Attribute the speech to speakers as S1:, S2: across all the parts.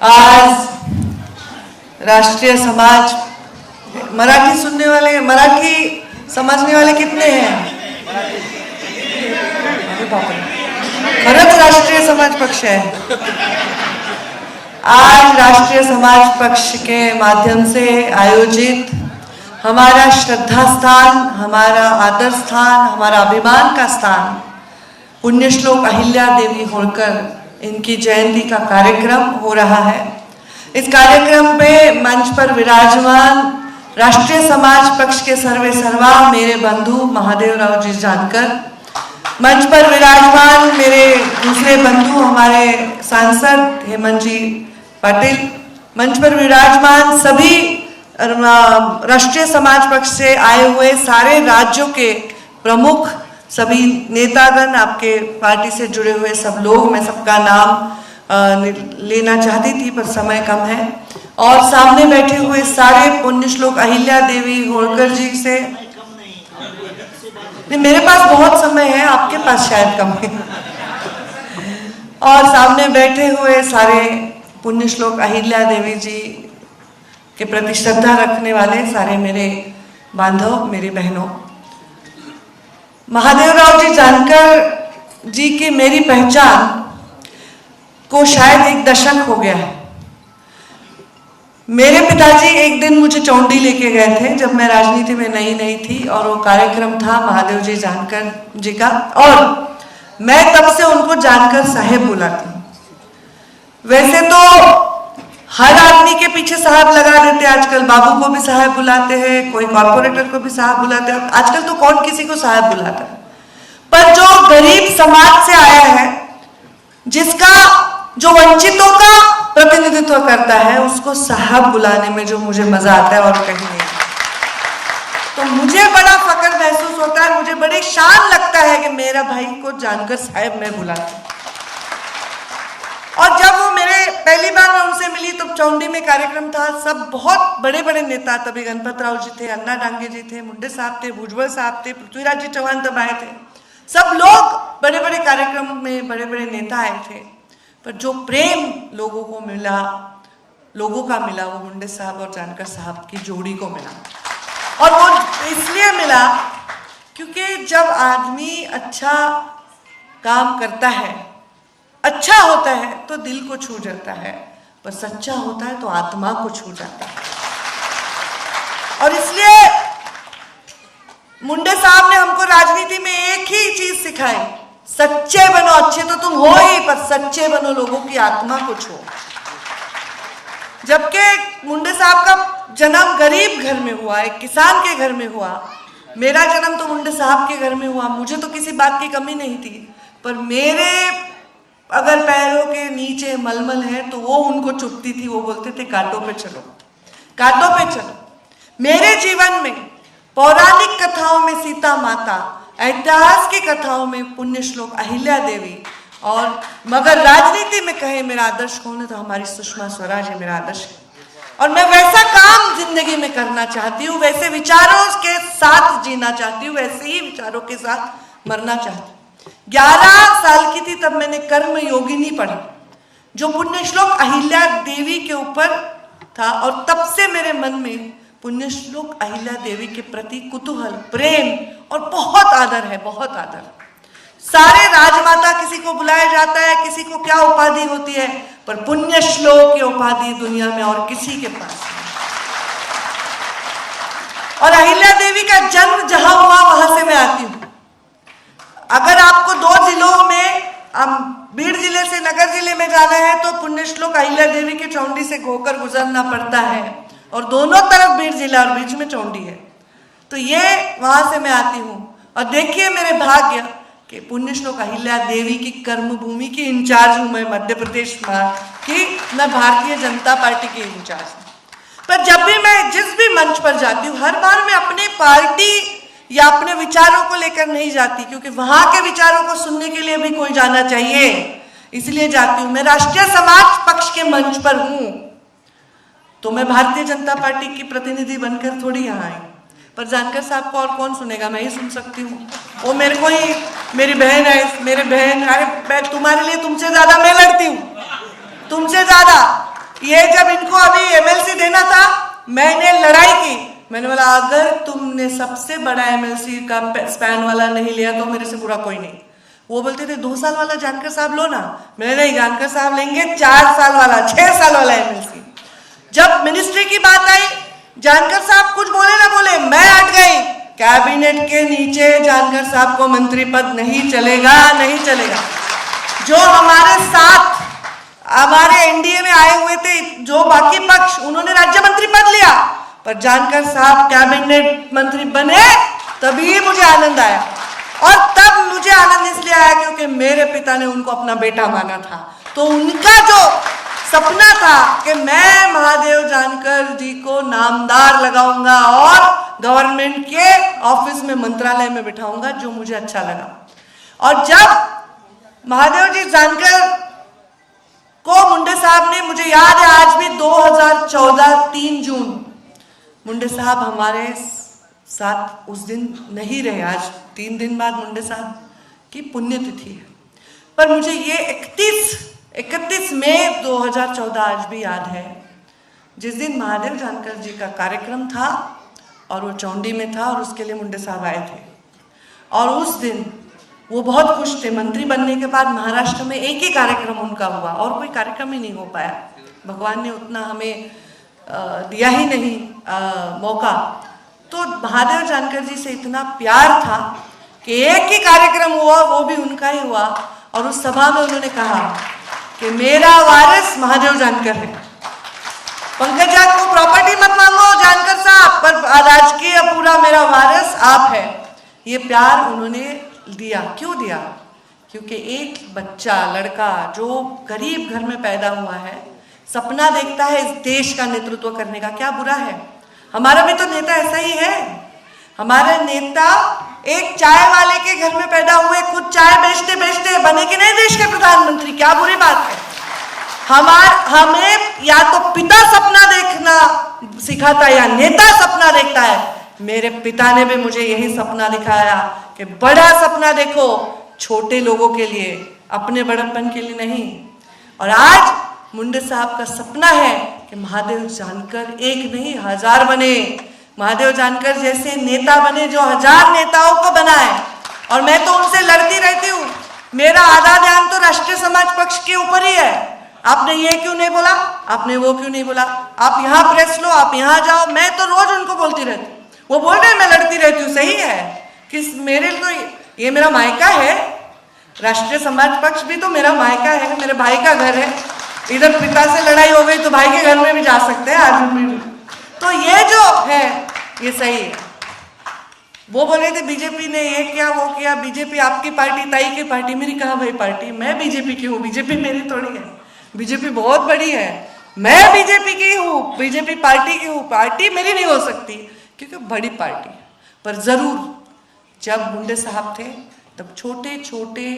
S1: आज राष्ट्रीय समाज, मराठी सुनने वाले, मराठी समझने वाले कितने हैं? खरंच राष्ट्रीय समाज पक्ष है। आज राष्ट्रीय समाज पक्ष के माध्यम से आयोजित हमारा श्रद्धा स्थान, हमारा आदर स्थान, हमारा अभिमान का स्थान पुण्यश्लोक अहिल्या देवी होळकर इनकी जयंती का कार्यक्रम हो रहा है। इस कार्यक्रम पे मंच पर विराजमान राष्ट्रीय समाज पक्ष के सर्वे सर्वा मेरे बंधु महादेवराव जी जानकर, मंच पर विराजमान मेरे दूसरे बंधु हमारे सांसद हेमंत जी पाटिल, मंच पर विराजमान सभी राष्ट्रीय समाज पक्ष से आए हुए सारे राज्यों के प्रमुख, सभी नेतागण, आपके पार्टी से जुड़े हुए सब लोग, मैं सबका नाम लेना चाहती थी पर समय कम है, और सामने बैठे हुए सारे पुण्यश्लोक अहिल्या देवी होळकर जी से, नहीं मेरे पास बहुत समय है, आपके पास शायद कम है, और सामने बैठे हुए सारे पुण्यश्लोक अहिल्या देवी जी के प्रति श्रद्धा रखने वाले सारे मेरे बांधव, मेरी बहनों, महादेवराव जी जानकर जी की मेरी पहचान को शायद एक दशक हो गया है। मेरे पिताजी एक दिन मुझे चौंडी लेके गए थे जब मैं राजनीति में नई थी, और वो कार्यक्रम था महादेव जी जानकर जी का, और मैं तब से उनको जानकर साहेब बुलाती हूँ। वैसे तो हर आदमी के पीछे साहब लगा देते, आजकल बाबू को भी साहब बुलाते हैं, कोई कॉर्पोरेटर को भी साहब बुलाते हैं, आजकल तो कौन किसी को साहब बुलाता है, पर जो गरीब समाज से आया है, जिसका जो वंचितों का प्रतिनिधित्व करता है, उसको साहब बुलाने में जो मुझे मजा आता है और कहीं नहीं। तो मुझे बड़ा फक्र महसूस होता है, मुझे बड़ी शान लगता है कि मेरा भाई को जानकर साहब मैं बुलाती हूँ। और जब वो मेरे पहली बार मैं उनसे मिली तो चौंडी में कार्यक्रम था, सब बहुत बड़े बड़े नेता, तभी गणपत राव जी थे, अन्ना डांगे जी थे, मुंडे साहब थे, भुजबल साहब थे, पृथ्वीराज जी चौहान तब आए थे, सब लोग बड़े बड़े कार्यक्रम में बड़े बड़े नेता आए थे, पर जो प्रेम लोगों को मिला, लोगों का मिला, वो मुंडे साहब और जानकर साहब की जोड़ी को मिला। और वो इसलिए मिला क्योंकि जब आदमी अच्छा काम करता है, अच्छा होता है तो दिल को छू जाता है, पर सच्चा होता है तो आत्मा को छू जाता है। और इसलिए मुंडे साहब ने हमको राजनीति में एक ही चीज सिखाई, सच्चे बनो, अच्छे तो तुम हो ही, पर सच्चे बनो, लोगों की आत्मा को छू। जबकि मुंडे साहब का जन्म गरीब घर में हुआ, एक किसान के घर में हुआ, मेरा जन्म तो मुंडे साहब के घर में हुआ, मुझे तो किसी बात की कमी नहीं थी, पर मेरे अगर पैरों के नीचे मलमल है तो वो उनको चुभती थी, वो बोलते थे कांटों पे चलो, कांटों पे चलो। मेरे जीवन में पौराणिक कथाओं में सीता माता, इतिहास की कथाओं में पुण्यश्लोक अहिल्या देवी, और मगर राजनीति में कहे मेरा आदर्श कौन है तो हमारी सुषमा स्वराज है मेरा आदर्श है। और मैं वैसा काम जिंदगी में करना चाहती हूँ, वैसे विचारों के साथ जीना चाहती हूँ, वैसे ही विचारों के साथ मरना चाहती हूँ। 11 साल की थी तब मैंने कर्म योगिनी पढ़ा, जो पुण्यश्लोक अहिल्या देवी के ऊपर था, और तब से मेरे मन में पुण्यश्लोक अहिल्या देवी के प्रति कुतूहल, प्रेम और बहुत आदर है, बहुत आदर। सारे राजमाता किसी को बुलाया जाता है, किसी को क्या उपाधि होती है, पर पुण्यश्लोक की उपाधि दुनिया में और किसी के पास नहीं। और अहिल्या देवी का जन्म जहां हुआ वहां से मैं आती हूँ। अगर आपको 2 जिलों में, बीड़ जिले से नगर जिले में जाना है तो पुण्यश्लोक अहिल्या देवी के चौंडी से होकर गुजरना पड़ता है, और दोनों तरफ बीड़ जिला और बीच में चौंडी है। तो ये वहां से मैं आती हूँ, और देखिए मेरे भाग्य कि पुण्यश्लोक अहिल्या देवी की कर्मभूमि की इंचार्ज हूँ मैं, मध्य प्रदेश की, मैं भारतीय जनता पार्टी की इंचार्ज हूँ। पर जब भी मैं जिस भी मंच पर जाती हूँ, हर बार मैं अपने पार्टी या अपने विचारों को लेकर नहीं जाती, क्योंकि वहां के विचारों को सुनने के लिए भी कोई जाना चाहिए, इसलिए जाती हूं। मैं राष्ट्रीय समाज पक्ष के मंच पर हूं, तो मैं भारतीय जनता पार्टी की प्रतिनिधि बनकर थोड़ी यहाँ आई, पर जानकर साहब को और कौन सुनेगा, मैं ही सुन सकती हूँ। वो मेरे को ही, मेरी बहन है, मेरे बहन, अरे तुम्हारे लिए तुमसे ज्यादा मैं लड़ती हूँ, तुमसे ज्यादा। ये जब इनको अभी एमएलसी देना था, मैंने लड़ाई की। मैंने बोला अगर तुमने सबसे बड़ा एमएलसी का स्पैन वाला नहीं लिया तो मेरे से बुरा कोई नहीं। वो बोलते थे 2 साल वाला जानकर साहब लो ना। मैंने नहीं, जानकर साहब लेंगे 4 साल वाला, 6 साल वाला एमएलसी। जब मिनिस्ट्री की बात आई, जानकर साहब कुछ बोले ना बोले, मैं हट गई। कैबिनेट के नीचे जानकर साहब को मंत्री पद नहीं चलेगा, नहीं चलेगा। जो हमारे साथ हमारे एनडीए में आए हुए थे, जो बाकी पक्ष, उन्होंने राज्य मंत्री पद लिया, पर जानकर साहब कैबिनेट मंत्री बने, तभी मुझे आनंद आया। और तब मुझे आनंद इसलिए आया क्योंकि मेरे पिता ने उनको अपना बेटा माना था। तो उनका जो सपना था कि मैं महादेव जानकर जी को नामदार लगाऊंगा और गवर्नमेंट के ऑफिस में, मंत्रालय में बिठाऊंगा, जो मुझे अच्छा लगा। और जब महादेव जी जानकर को मुंडे साहब ने, मुझे याद है आज भी, 2014 3 जून, मुंडे साहब हमारे साथ उस दिन नहीं रहे। आज 3 दिन बाद मुंडे साहब की पुण्यतिथि है, पर मुझे ये 31 मई 2014 आज भी याद है, जिस दिन महादेव जानकर जी का कार्यक्रम था और वो चौंडी में था और उसके लिए मुंडे साहब आए थे। और उस दिन वो बहुत खुश थे। मंत्री बनने के बाद महाराष्ट्र में एक ही कार्यक्रम उनका हुआ और कोई कार्यक्रम ही नहीं हो पाया। भगवान ने उतना हमें दिया ही नहीं मौका। तो महादेव जानकर जी से इतना प्यार था कि एक ही कार्यक्रम हुआ, वो भी उनका ही हुआ। और उस सभा में उन्होंने कहा कि मेरा वारिस महादेव जानकर है। पंकजा को प्रॉपर्टी मत मांगो जानकर साहब, पर राजकीय पूरा मेरा वारिस आप है। ये प्यार उन्होंने दिया। क्यों दिया? क्योंकि एक बच्चा, लड़का जो गरीब घर में पैदा हुआ है, सपना देखता है इस देश का नेतृत्व करने का। क्या बुरा है? हमारा भी तो नेता ऐसा ही है। हमारे नेता एक चाय वाले के घर में पैदा हुए, खुद चाय बेचते बेचते बने कि नहीं देश के प्रधानमंत्री। क्या बुरी बात है? हमें या तो पिता सपना देखना सिखाता है या नेता सपना देखता है। मेरे पिता ने भी मुझे यही सपना दिखाया कि बड़ा सपना देखो, छोटे लोगों के लिए, अपने बड़प्पन के लिए नहीं। और आज मुंडे साहब का सपना है कि महादेव जानकर एक नहीं 1000 बने, महादेव जानकर जैसे नेता बने जो 1000 नेताओं को बनाए। और मैं तो उनसे लड़ती रहती हूँ। मेरा आधा ध्यान तो राष्ट्रीय समाज पक्ष के ऊपर ही है। आपने ये क्यों नहीं बोला, आपने वो क्यों नहीं बोला, आप यहाँ प्रेस लो, आप यहाँ जाओ। मैं तो रोज उनको बोलती रहती हूँ। वो बोल रहे मैं लड़ती रहती हूँ। सही है कि मेरे तो ये मेरा मायका है। राष्ट्रीय समाज पक्ष भी तो मेरा मायका है, मेरे भाई का घर है। इधर पिता से लड़ाई हो गई तो भाई के घर में भी जा सकते हैं आज भी। तो ये जो है ये सही है। वो बोल रहे थे बीजेपी ने ये किया वो किया, बीजेपी आपकी पार्टी, ताई की पार्टी। मेरी कहा भाई पार्टी, मैं बीजेपी की हूँ, बीजेपी मेरी थोड़ी है। बीजेपी बहुत बड़ी है, मैं बीजेपी की हूँ, बीजेपी पार्टी की हूँ। पार्टी मेरी नहीं हो सकती क्योंकि बड़ी पार्टी। पर जरूर जब मुंडे साहब थे तब छोटे छोटे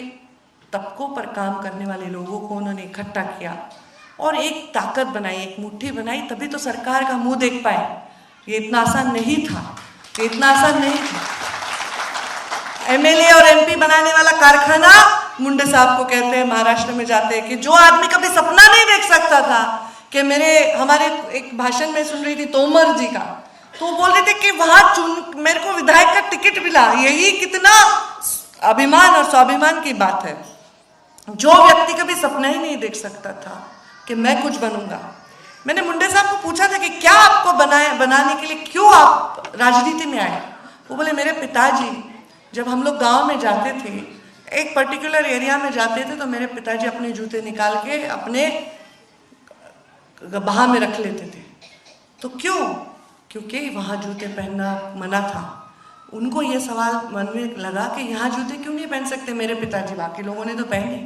S1: तबकों पर काम करने वाले लोगों को उन्होंने इकट्ठा किया और एक ताकत बनाई, एक मुट्ठी बनाई, तभी तो सरकार का मुंह देख पाए। ये इतना आसान नहीं था, ये इतना आसान नहीं था। एमएलए और एमपी बनाने वाला कारखाना मुंडे साहब को कहते हैं, महाराष्ट्र में जाते हैं कि जो आदमी कभी सपना नहीं देख सकता था कि हमारे एक भाषण में सुन रही थी तोमर जी का, तो वो बोल रहे थे कि वहां मेरे को विधायक का टिकट मिला। यही कितना अभिमान और स्वाभिमान की बात है। जो व्यक्ति कभी सपना ही नहीं देख सकता था कि मैं कुछ बनूंगा। मैंने मुंडे साहब को पूछा था कि क्या आपको बनाने के लिए क्यों आप राजनीति में आए। वो बोले मेरे पिताजी जब हम लोग गांव में जाते थे, एक पर्टिकुलर एरिया में जाते थे, तो मेरे पिताजी अपने जूते निकाल के अपने बाह में रख लेते थे। तो क्यों? क्योंकि वहाँ जूते पहनना मना था। उनको ये सवाल मन में लगा कि यहाँ जूते क्यों नहीं पहन सकते मेरे पिताजी, बाकी लोगों ने तो पहने।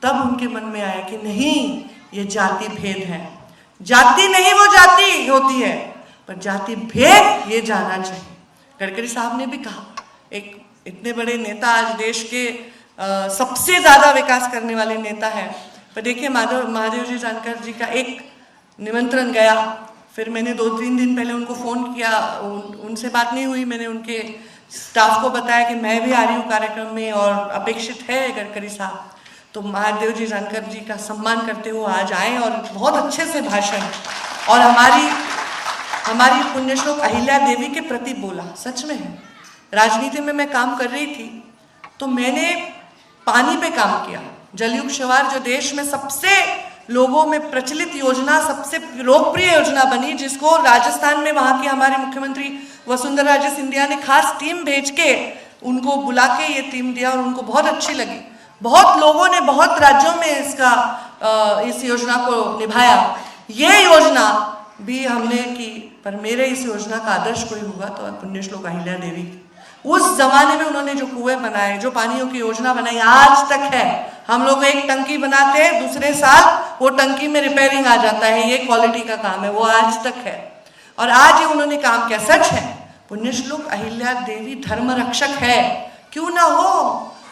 S1: तब उनके मन में आया कि नहीं, ये जाति भेद है। जाति नहीं, वो जाति होती है, पर जाति भेद ये जाना चाहिए। गडकरी साहब ने भी कहा, एक इतने बड़े नेता, आज देश के सबसे ज्यादा विकास करने वाले नेता है, पर देखिए महादेव जी जानकर जी का एक निमंत्रण गया, फिर मैंने 2-3 दिन पहले उनको फ़ोन किया, उनसे बात नहीं हुई। मैंने उनके स्टाफ को बताया कि मैं भी आ रही हूँ कार्यक्रम में और अपेक्षित है गडकरी साहब। तो महादेव जी जानकर जी का सम्मान करते हुए आज आए और बहुत अच्छे से भाषण और हमारी पुण्यश्लोक अहिल्या देवी के प्रति बोला। सच में है, राजनीति में मैं काम कर रही थी तो मैंने पानी पे काम किया। जलयुग शिवार जो देश में सबसे लोगों में प्रचलित योजना, सबसे लोकप्रिय योजना बनी, जिसको राजस्थान में वहाँ की हमारे मुख्यमंत्री वसुंधरा राजे सिंधिया ने खास टीम भेज के उनको बुला के ये टीम दिया और उनको बहुत अच्छी लगी। बहुत लोगों ने बहुत राज्यों में इस योजना को निभाया। ये योजना भी हमने की, पर मेरे इस योजना का आदर्श कोई होगा तो पुण्यश्लोक अहिल्या देवी। उस जमाने में उन्होंने जो कुएं बनाए, जो पानियों की योजना बनाई, आज तक है। हम लोग एक टंकी बनाते हैं, दूसरे साल वो टंकी में रिपेयरिंग आ जाता है, ये क्वालिटी का काम है, वो आज तक है। और आज ही उन्होंने काम किया। सच है, पुण्यश्लोक अहिल्या देवी धर्म रक्षक है। क्यों ना हो,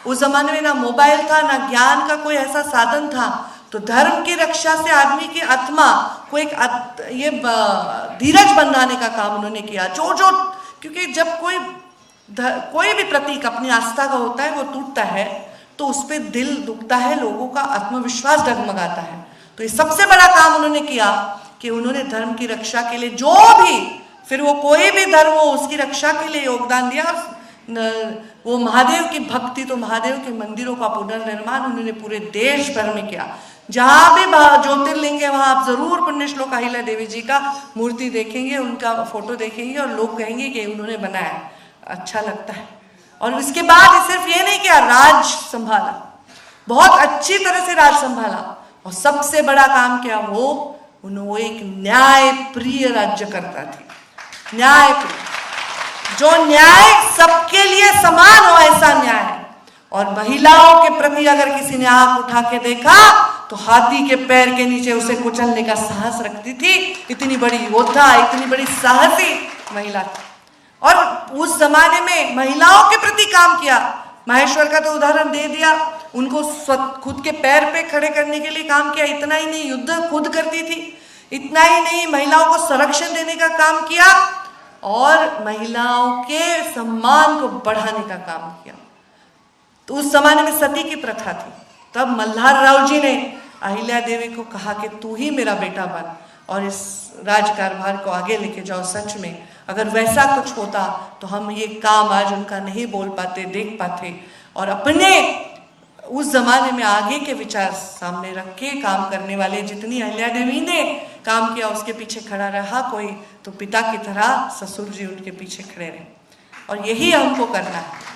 S1: उस जमाने में ना मोबाइल था, ना ज्ञान का कोई ऐसा साधन था, तो धर्म की रक्षा से आदमी की आत्मा को एक ये धीरज बंधाने का काम उन्होंने किया। जो क्योंकि जब कोई भी प्रतीक अपनी आस्था का होता है वो टूटता है तो उस पर दिल दुखता है, लोगों का आत्मविश्वास डगमगाता है। तो ये सबसे बड़ा काम उन्होंने किया कि उन्होंने धर्म की रक्षा के लिए जो भी, फिर वो कोई भी धर्म हो, उसकी रक्षा के लिए योगदान दिया। वो महादेव की भक्ति, तो महादेव के मंदिरों का पुनर्निर्माण उन्होंने पूरे देश भर में किया। जहाँ भी ज्योतिर्लिंग है वहाँ आप जरूर पुण्यश्लोक अहिल्या देवी जी का मूर्ति देखेंगे, उनका फोटो देखेंगे और लोग कहेंगे कि उन्होंने बनाया। अच्छा लगता है। और इसके बाद सिर्फ ये नहीं किया, राज संभाला, बहुत अच्छी तरह से राज संभाला। और सबसे बड़ा काम क्या, वो एक न्याय प्रिय राज्यकर्ता थी। न्याय प्रिय, जो न्याय सबके लिए समान हो, ऐसा न्याय। और महिलाओं के प्रति अगर किसी ने आंख उठा के देखा तो हाथी के पैर के नीचे उसे कुचलने का साहस रखती थी। इतनी बड़ी योद्धा, इतनी बड़ी साहसी महिला थी। और उस जमाने में महिलाओं के प्रति काम किया। माहेश्वर का तो उदाहरण दे दिया, उनको खुद के पैर पे खड़े करने के लिए काम किया। इतना ही नहीं, युद्ध खुद करती थी। इतना ही नहीं, महिलाओं को संरक्षण देने का काम किया और महिलाओं के सम्मान को बढ़ाने का काम किया। तो उस जमाने में सती की प्रथा थी। तब मल्हार राव जी ने अहिल्या देवी को कहा कि तू ही मेरा बेटा बन और इस राजकारभार को आगे लेके जाओ। सच में अगर वैसा कुछ होता तो हम ये काम आज उनका नहीं बोल पाते, देख पाते। और अपने उस जमाने में आगे के विचार सामने रख के काम करने वाले, जितनी अहिल्या देवी ने काम किया उसके पीछे खड़ा रहा कोई, तो पिता की तरह ससुर जी उनके पीछे खड़े रहे। और यही हमको करना है।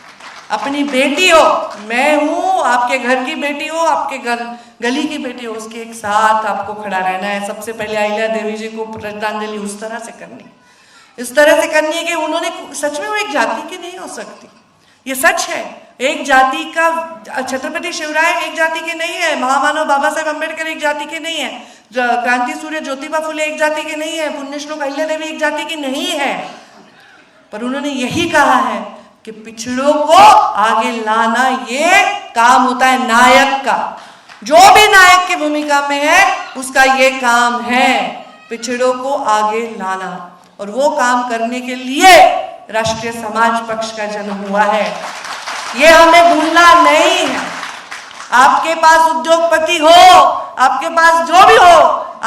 S1: अपनी बेटी हो, मैं हूँ, आपके घर की बेटी हो, आपके घर गली की बेटी हो, उसके एक साथ आपको खड़ा रहना है। सबसे पहले अहिल्या देवी जी को श्रद्धांजलि उस तरह से करनी, इस तरह से करनी है कि उन्होंने सच में वो एक जाति की नहीं हो सकती। ये सच है। एक जाति का, छत्रपति शिवराय एक जाति के नहीं है, महामानव बाबा साहेब अम्बेडकर एक जाति के नहीं है, क्रांति सूर्य ज्योतिबा फुले एक जाति के नहीं है, पुण्यश्लोक अहिल्या देवी एक जाति की नहीं है। पर उन्होंने यही कहा है कि पिछड़ों को आगे लाना ये काम होता है नायक का। जो भी नायक की भूमिका में है उसका ये काम है, पिछड़ों को आगे लाना। और वो काम करने के लिए राष्ट्रीय समाज पक्ष का जन्म हुआ है। ये हमें भूलना नहीं है। आपके पास उद्योगपति हो, आपके पास जो भी हो,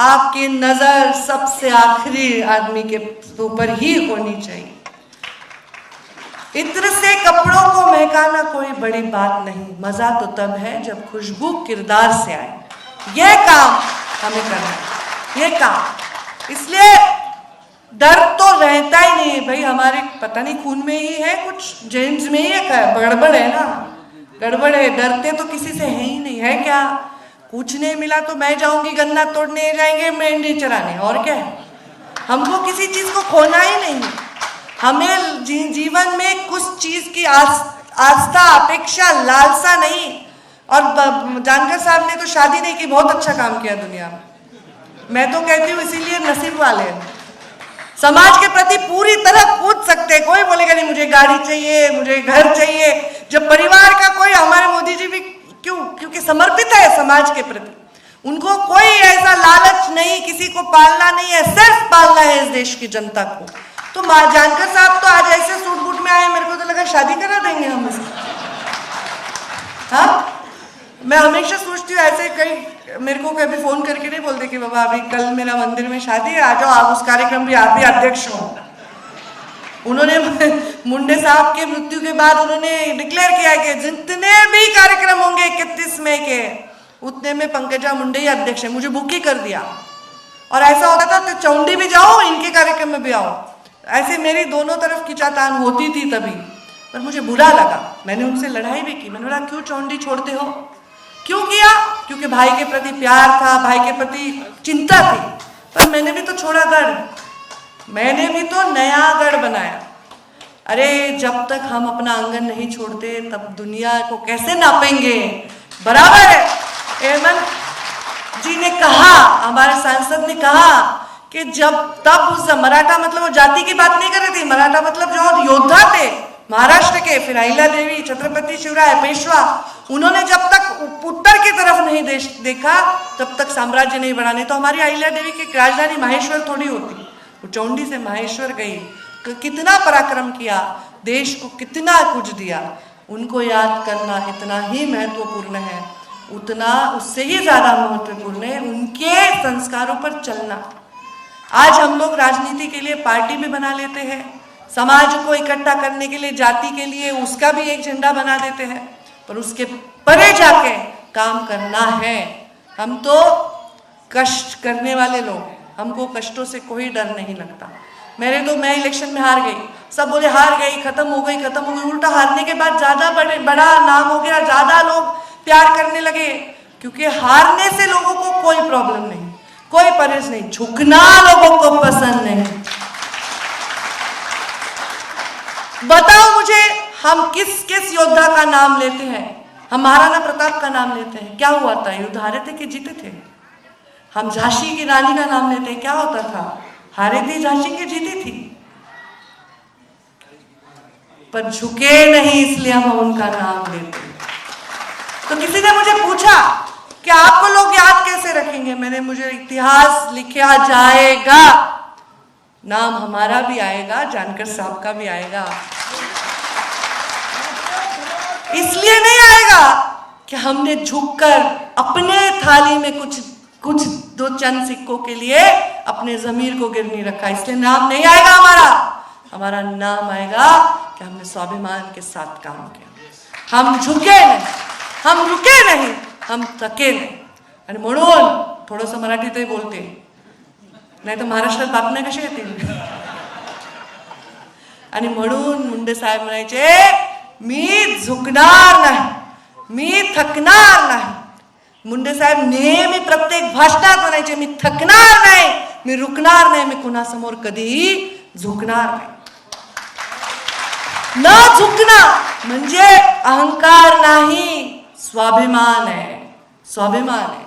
S1: आपकी नजर सबसे आखिरी आदमी के ऊपर ही होनी चाहिए। इत्र से कपड़ों को महकाना कोई बड़ी बात नहीं, मजा तो तब है जब खुशबू किरदार से आए। यह काम हमें करना है, ये काम। इसलिए डर तो रहता ही नहीं है भाई, हमारे पता नहीं खून में ही है, कुछ जेन्स में ही है, गड़बड़ है ना, गड़बड़ है। डरते तो किसी से है ही नहीं, है क्या? कुछ नहीं मिला तो मैं जाऊंगी गन्ना तोड़ने, जाएंगे मेंढी चराने, और क्या है? हमको किसी चीज को खोना ही नहीं। हमें जीवन में कुछ चीज की आस्था, अपेक्षा, लालसा नहीं। और जानकर साहब ने तो शादी नहीं की, बहुत अच्छा काम किया दुनिया में। मैं तो कहती हूँ इसीलिए नसीब वाले हैं। समाज के प्रति पूरी तरह कूद सकते हैं, कोई बोलेगा नहीं मुझे गाड़ी चाहिए, मुझे घर चाहिए। जब परिवार का कोई, हमारे मोदी जी भी क्यों, क्योंकि समर्पित है समाज के प्रति। उनको कोई ऐसा लालच नहीं, किसी को पालना नहीं है, सिर्फ पालना है इस देश की जनता को। तो जानकर साहब तो आज ऐसे सूट बूट में आए, मेरे को तो लगा शादी करा देंगे हम इससे। हाँ, मैं हमेशा सोचती हूँ ऐसे कई मेरे को कभी फोन करके नहीं बोलते कि बाबा अभी कल मेरा मंदिर में शादी है, आ जाओ आप उस कार्यक्रम भी आप ही अध्यक्ष हो। उन्होंने मुंडे साहब के मृत्यु के बाद उन्होंने डिक्लेयर किया कि जितने भी कार्यक्रम होंगे 31 मई के उतने में पंकजा मुंडे ही अध्यक्ष है। मुझे बुक ही कर दिया और ऐसा होता था तो चौंडी भी जाओ इनके कार्यक्रम में भी आओ। ऐसे मेरी दोनों तरफ खिंचातान होती थी तभी, पर मुझे बुरा लगा। मैंने उनसे लड़ाई भी की। मैंने बोला क्यों चौंडी छोड़ते हो? क्यों किया? क्योंकि भाई के प्रति प्यार था, भाई के प्रति चिंता थी। पर मैंने भी तो छोड़ा गढ़, मैंने भी तो नया गढ़ बनाया। अरे जब तक हम अपना आंगन नहीं छोड़ते तब दुनिया को कैसे नापेंगे? बराबर है। हेमंत जी ने कहा, हमारे सांसद ने कहा कि जब तब उस मराठा मतलब वो जाति की बात नहीं कर रही थी, मराठा मतलब जो योद्धा थे महाराष्ट्र के, फिर अहिल्या देवी, छत्रपति शिवराय, पेशवा, उन्होंने जब तक उत्तर की तरफ नहीं देखा तब तक साम्राज्य नहीं बढ़ा। नहीं तो हमारी अहिल्या देवी की राजधानी माहेश्वर थोड़ी होती, वो चौंडी से माहेश्वर गई, कितना पराक्रम किया, देश को कितना कुछ दिया। उनको याद करना इतना ही महत्वपूर्ण है, उतना उससे ही ज्यादा महत्वपूर्ण है उनके संस्कारों पर चलना। आज हम लोग राजनीति के लिए पार्टी भी बना लेते हैं, समाज को इकट्ठा करने के लिए जाति के लिए उसका भी एक झंडा बना देते हैं, पर उसके परे जाके काम करना है। हम तो कष्ट करने वाले लोग हैं, हमको कष्टों से कोई डर नहीं लगता। मैं इलेक्शन में हार गई, सब बोले हार गई, खत्म हो गई, खत्म हो गई। उल्टा हारने के बाद ज्यादा बड़ा नाम हो गया, ज्यादा लोग प्यार करने लगे, क्योंकि हारने से लोगों को कोई प्रॉब्लम नहीं, कोई परहेज नहीं, झुकना लोगों को पसंद नहीं। बताओ मुझे, हम किस किस योद्धा का नाम लेते हैं? हम महाराणा प्रताप का नाम लेते हैं, क्या हुआ था? युद्ध हारे थे कि जीते थे? हम झांसी की रानी का नाम लेते हैं, क्या होता था? हारे थी झांसी की, जीती थी, पर झुके नहीं इसलिए हम उनका नाम लेते हैं। तो किसी ने मुझे पूछा कि आपको लोग याद कैसे रखेंगे? मुझे इतिहास लिखा जाएगा, नाम हमारा भी आएगा, जानकर साहब का भी आएगा। इसलिए नहीं आएगा कि हमने झुककर अपने थाली में कुछ दो चंद सिक्कों के लिए अपने जमीर को गिरनी रखा, इसलिए नाम नहीं आएगा हमारा। हमारा नाम आएगा कि हमने स्वाभिमान के साथ काम किया, हम झुके नहीं, हम रुके नहीं, हम थके नाही। आणि म्हणून थोडंसं मराठीतही बोलते, नाही तर महाराष्ट्रात बातम्या कशा येतील? आणि म्हणून मुंडे साहेब म्हणायचे मी झुकणार नाही, मी थकणार नाही। मुंडे साहेब नेहमी प्रत्येक भाषणात म्हणायचे मी थकणार नाही, मी रुकणार नाही, मी कुणासमोर कधीही झुकणार नाही। न झुकणं म्हणजे अहंकार नाही, स्वाभिमान आहे, स्वाभिमान आहे।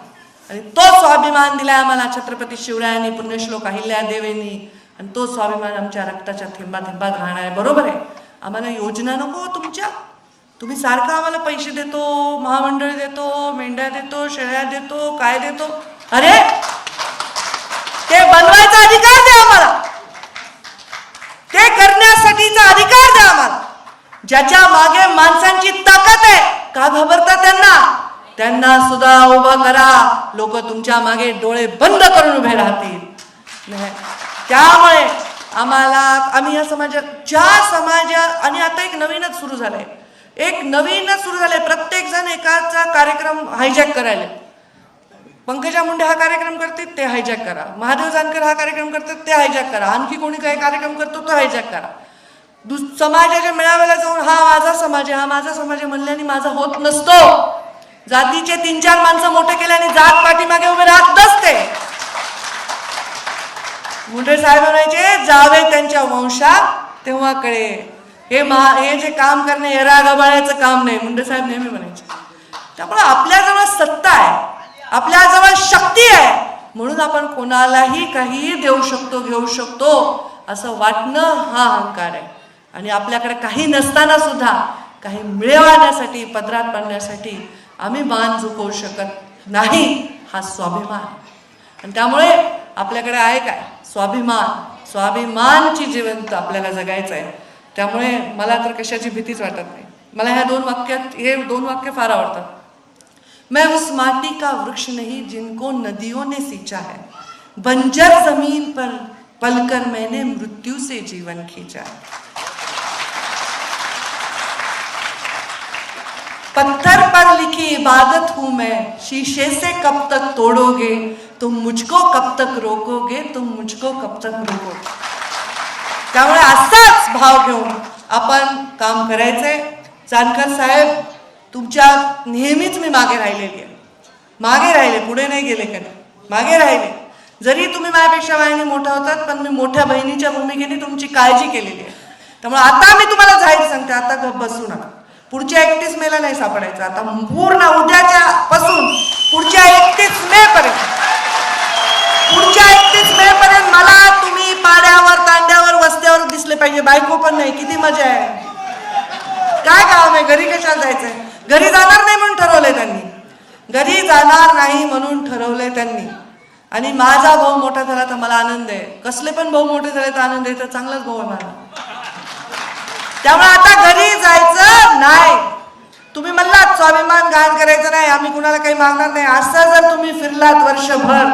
S1: आणि तो स्वाभिमान दिलाय आम्हाला छत्रपती शिवरायांनी, पुण्यश्लोक अहिल्या देवींनी, आणि तो स्वाभिमान आमच्या रक्ताच्या थेंबा थेंबात राहणार आहे। बरोबर आहे, आम्हाला योजना नको तुमच्या, तुम्ही सारखं आम्हाला पैसे देतो, महामंडळ देतो, मेंढ्या देतो, शेळ्या देतो, काय देतो, अरे ते बनवायचा अधिकार द्या आम्हाला, ते करण्यासाठीचा अधिकार द्या आम्हाला। ज्याच्या मागे माणसांची ताकद आहे, का घाबरता त्यांना? त्यांना सुद्धा उभं करा, लोक तुमच्या मागे डोळे बंद करून उभे राहतील। त्यामुळे आम्ही या समाजात, ज्या समाज, आणि आता एक नवीनच सुरू झालंय, प्रत्येक जण एकाचा कार्यक्रम हायजॅक करायला। पंकजा मुंडे हा कार्यक्रम करते ते हायजॅक करा, महादेव जानकर हा कार्यक्रम करतात ते हायजॅक करा, आणखी कोणी काही कार्यक्रम करतो तो हायजॅक करा। समाजाच्या मेळाव्याला जाऊन हा माझा समाज आहे, हा माझा समाज आहे म्हणल्याने माझा होत नसतो। जातीचे 3-4 माणसं मोठे केल्याने जात पाठीमागे उभे राहत नसते। मुंडे साहेब म्हणायचे जावे त्यांच्या वंशात तेव्हा कळे, हे जे काम करणे एरा गबाळ्याचं काम नाही, मुंडे साहेब नेहमी म्हणायचे। त्यामुळे आपल्याजवळ सत्ता आहे, आपल्याजवळ शक्ती आहे, म्हणून आपण कोणालाही काही देऊ शकतो, घेऊ शकतो असं वाटणं हा अहंकार आहे। आणि आपल्याकडे काही नसताना सुद्धा काही मिळवण्यासाठी, पदरात पाडण्यासाठी आम्ही मान झुकवू शकत नाही, हा स्वाभिमान। आणि त्यामुळे आपल्याकडे आहे काय? स्वाभिमान, स्वाभिमानची जिवंत आपल्याला जगायचं आहे। त्यामुळे मला तर कशाची भीतीच वाटत नाही। मला हे दोन वाक्य फार आवडतात। मैं उस माटी का वृक्ष नहीं जिनको नदियों ने सींचा है, बंजर जमीन पर पलकर मैंने मृत्यु से जीवन खींचा है। पत्थर पर लिखी इबादत हूं मैं, शीशे से कब तक तोड़ोगे, तुम मुझको कब तक रोकोगे, तुम मुझको कब तक रोकोगे। त्यामुळे असाच भाव घेऊन आपण काम करायचंय। जानकर साहेब, तुमच्या नेहमीच मी मागे राहिलेली आहे, मागे राहिले, पुढे नाही गेले कधी, मागे राहिले। जरी तुम्ही माझ्यापेक्षा वयाने मोठा होतात, पण मी मोठ्या बहिणीच्या भूमिकेने तुमची काळजी केलेली आहे। त्यामुळे आता मी तुम्हाला जाहीर सांगते, आता गप्प बसू नका। पुढच्या 31 मेला नाही सापडायचं, आता पूर्ण उद्याच्या पासून पुढच्या 31 मे पर्यंत, पुढच्या 31 मे पर्यंत मला तुम्ही पाड्यावर, तांड्यावर, वस्त्यावर दिसले पाहिजे, बायको पण नाही। किती मजा आहे, काय काम आहे, घरी कशाला जायचंय? घरी जाणार नाही म्हणून ठरवलंय त्यांनी, घरी जाणार नाही म्हणून ठरवलंय त्यांनी। आणि माझा भाऊ मोठा झाला तर मला आनंद आहे, कसले पण भाऊ मोठे झाले तर आनंद आहे, तर चांगलाच भाऊ आहे मला। त्यामुळे आता घरी जायचं नाही। तुम्ही म्हणलात स्वाभिमान गायन करायचं नाही, आम्ही कुणाला काही मागणार नाही, असं जर तुम्ही फिरलात वर्षभर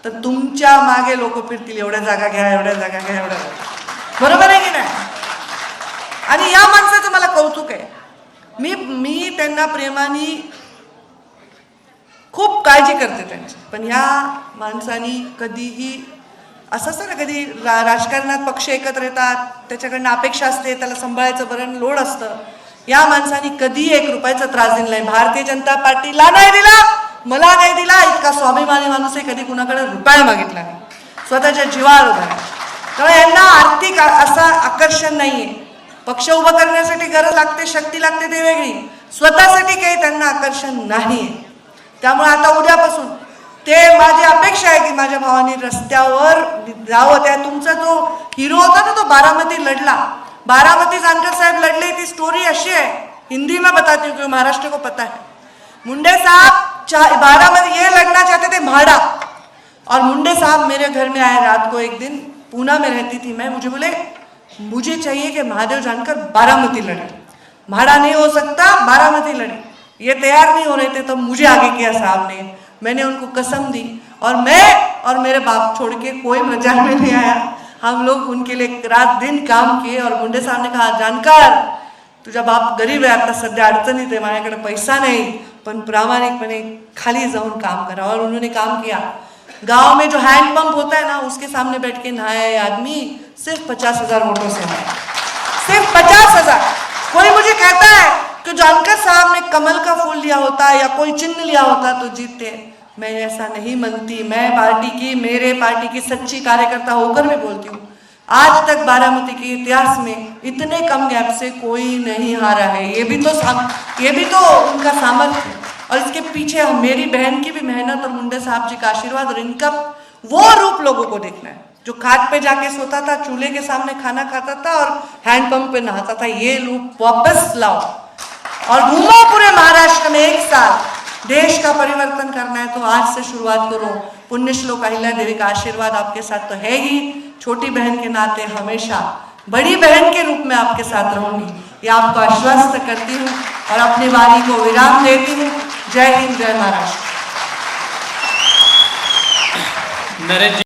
S1: तर तुमच्या मागे लोक फिरतील, एवढ्या जागा घ्या, एवढ्या जागा घ्या, एवढ्या, बरोबर आहे की नाही? आणि या माणसाचं मला कौतुक आहे, मी त्यांना प्रेमाने खूप काळजी करते त्यांची, पण या माणसानी कधीही असं असतं ना, कधी राजकारणात पक्ष एकत्र येतात, त्याच्याकडनं अपेक्षा असते, त्याला सांभाळायचं बरं लोड असतं। या माणसाने कधी 1 रुपयाचा त्रास दिला नाही, भारतीय जनता पार्टीला नाही दिला, मला नाही दिला। इतका स्वाभिमानी माणूस आहे, कधी कुणाकडे रुपया मागितला नाही, स्वतःच्या जीवावर उभा आहे। त्यामुळे यांना आर्थिक असं आकर्षण नाहीये। पक्ष उभा करण्यासाठी गरज लागते, शक्ती लागते, ते वेगळी, स्वतःसाठी काही त्यांना आकर्षण नाहीये। त्यामुळे आता उद्यापासून ते माझी अपेक्षा आहे की माझ्या भावानी रस्त्यावर जावं। त्या तुमचा जो हिरो होता ना, तो बारामती लढला, बारामती जानकर साहब लड़ले। ती स्टोरी अच्छी है, हिंदी में बताती हूँ क्योंकि महाराष्ट्र को पता है। मुंडे साहब बारामती ये लड़ना चाहते थे म्हाड़ा, और मुंडे साहब मेरे घर में आए रात को, एक दिन पूना में रहती थी मैं, मुझे बोले मुझे चाहिए कि महादेव जानकर बारामती लड़े, म्हाड़ा नहीं हो सकता, बारामती लड़े। ये तैयार नहीं हो रहे थे, तो मुझे आगे किया साहब ने, मैंने उनको कसम दी, और मैं और मेरे बाप छोड़ के कोई मजाक में नहीं आया। हम लोग उनके लिए रात दिन काम किए, और मुंडे साहब ने कहा जानकर तुझा बाप गरीब आहे, आता सध्या अडचणीत आहे, माझ्याकडे पैसा नहीं, पण प्रामाणिकपणे खाली जाऊन काम करा। और उन्होंने काम किया। गांव में जो हैंड पंप होता है ना, उसके सामने बैठ के नहाया आदमी सिर्फ 50,000 वोटों से नहाया, सिर्फ 50,000। कोई मुझे कहता है कि जानकर साहब ने कमल का फूल लिया होता या कोई चिन्ह लिया होता तो जीतते, मैं ऐसा नहीं मानती। मैं पार्टी की, मेरे पार्टी की सच्ची कार्यकर्ता होकर भी बोलती हूँ, आज तक बारामती के इतिहास में इतने कम गैप से कोई नहीं हारा है। ये भी तो उनका सामर्थ्य, और इसके पीछे मेरी बहन की भी मेहनत और मुंडे साहब जी का आशीर्वाद, और इनका वो रूप लोगों को देखना है जो खाट पे जाके सोता था, चूल्हे के सामने खाना खाता था और हैंडपंप पे नहाता था। ये रूप वापस लाओ और घूमो पूरे महाराष्ट्र में, एक साथ देश का परिवर्तन करना है तो आज से शुरुआत करो। पुण्यश्लोक अहिल्या देवी का आशीर्वाद आपके साथ तो है ही, छोटी बहन के नाते हमेशा बड़ी बहन के रूप में आपके साथ रहूंगी, ये आपको आश्वस्त करती हूँ और अपनी वाणी को विराम देती हूँ। जय हिंद, जय महाराष्ट्र।